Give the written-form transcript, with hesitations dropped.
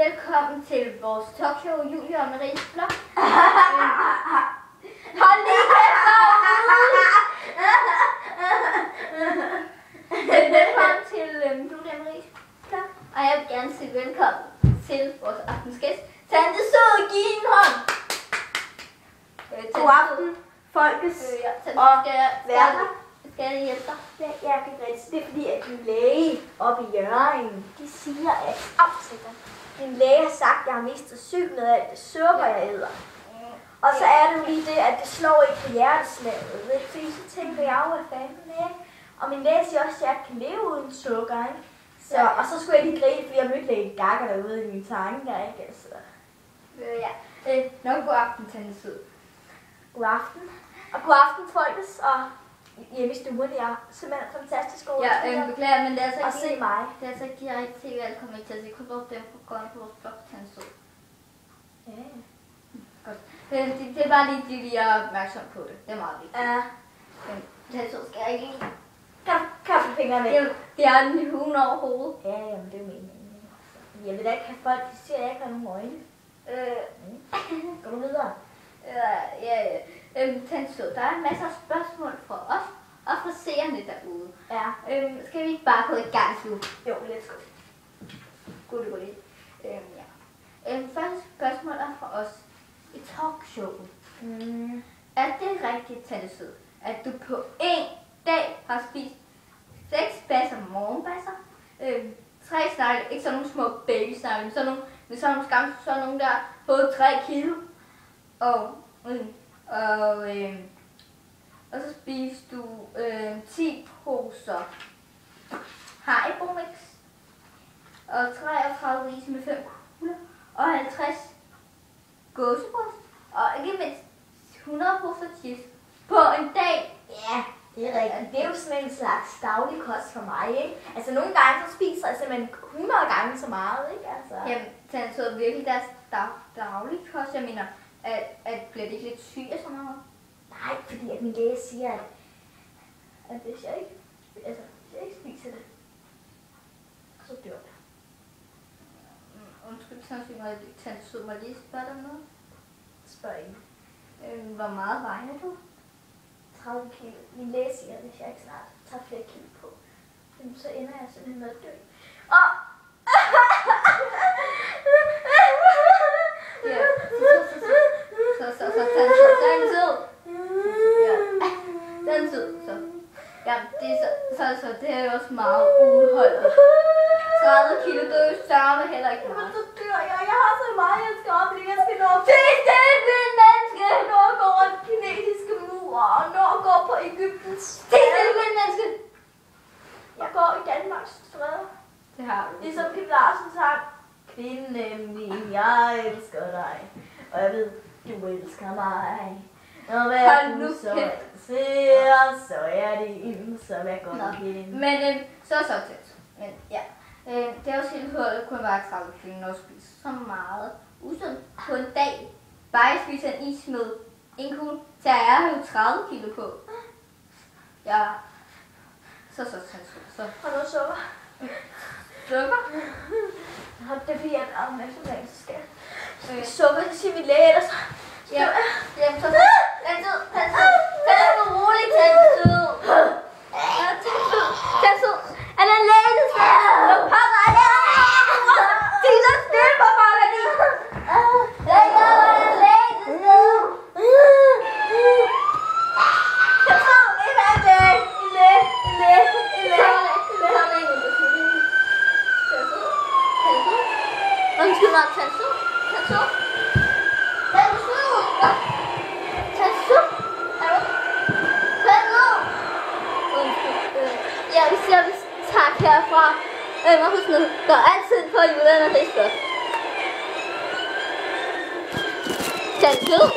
velkommen til vores talkshow, Julie og Maries blog. Hold lige kæft Velkommen til Julie og Maries blog. Og jeg vil gerne sige velkommen til vores aftensgæst, Tante Sød. Giv en hånd. God aften, folkes og værter. Skal jeg hjælpe dig? Ja, jeg kan rigtig. Det er fordi, at min læge oppe i Hjørring, de siger, at min læge har sagt, at jeg har mistet syg med alt det sukker, jeg æder. Og så er det jo lige det, at det slår ikke på hjerteslaget. Fordi så tænker jeg jo, hvad fanden er. Og min læge siger også, at jeg kan leve uden sukker, ikke? Så, og så skulle jeg lige grine, fordi jeg mødte Lady Gaga derude i mine tanker, ikke? Altså. Nok god aften, Tante Sød. God aften. Og god aften, folkens. Og hjemme i stuen, jeg er simpelthen fantastisk over beklager, men det er altså ikke se mig. Det er altså ikke direkte tv, jeg kommer til at se. Kun dem på vores blog, Tante Sød. Ja. Godt. Det er bare lige, de er opmærksom på det. Det er meget vigtigt. Ja. Tante Sød skal jeg ikke lige. Kan du få fingrene væk? Det er en hund over hovedet. Ja, jamen det er meningen. Jeg vil da ikke have folk, de siger, at jeg ikke har nogen øjne. Går du videre? Tante Sød, der er en masse spørgsmål fra os og fra seerne derude. Ja. Skal vi ikke bare gå i gang nu? Jo, let's go. Godt. Første spørgsmål er fra os i talkshowet. Er det rigtigt, Tante Sød, at du på en dag har spist 6 basser morgenbasser, 3 snegle, ikke sådan nogle små babysnegle, men sådan nogle der både 3 kilo, og så spiste du 10 poser Haribo Mix, og 33 ris med 5 kugler, og 50 gåsebryst, og ikke mindst 100 poser chips på en dag. Ja, det er rigtigt. Det er jo sådan en slags daglig kost for mig, ikke? Altså nogle gange så spiser jeg simpelthen 100 gange så meget, ikke? Altså. Jamen, Tante Sød, virkelig deres daglig kost, jeg mener, at bliver det ikke lidt syg af sådan noget? Nej, fordi at min læge siger, at hvis jeg ikke spiser det, så dør jeg. Undskyld, Tante Sød, må jeg lige spørge dig noget? Spørg ikke. Hvor meget vejer du? 30 kilo. Min læge siger, at hvis jeg ikke snart tager flere kilo på, så ender jeg simpelthen med at dø. Og ja, så Tante Sød. Tante Sød, så. Ja, det er jo også meget uholdet. 30 kilo, det er jo sørme heller ikke meget. så dør jeg. Jeg har så meget, jeg skal op, fordi jeg skal nå. Det er et menneske! Nå at gå over den kinesiske mur, og nå at gå på Egyptens. Det er et menneske! Jeg går i Danmarks stræder. Det har du. Ligesom Pip Larsen sang. Kvinden min, jeg elsker dig. Og jeg ved, du elsker mig. Og hvad du så ser, så er det inden, så jeg går igen. Men så tæt. Men ja. Det er også helt hørt, at kun være 30 kilo, når du spiser så meget usundt på en dag. Bare jeg spiser en is med en kugle, så er jeg jo 30 kilo på. Ja. Så. Og noget sukker. Sukker? Det er fordi, at om eftermiddagen så skal jeg sukker, det siger min læge, ellers ja. Jamen så. Tante Sød, roligt, Tante Sød. Tante Sød. Er der en læge, der skal? Hvad pokker er det? De er så stille, hvor pokker de? Der er en læge, der skal. Tante Sød, en læge. Undskyld mig, Tante Sød. Ja, vi siger tak herfra. Og husk nu, gør altid på Julian og Rigsberg. Tante Sød.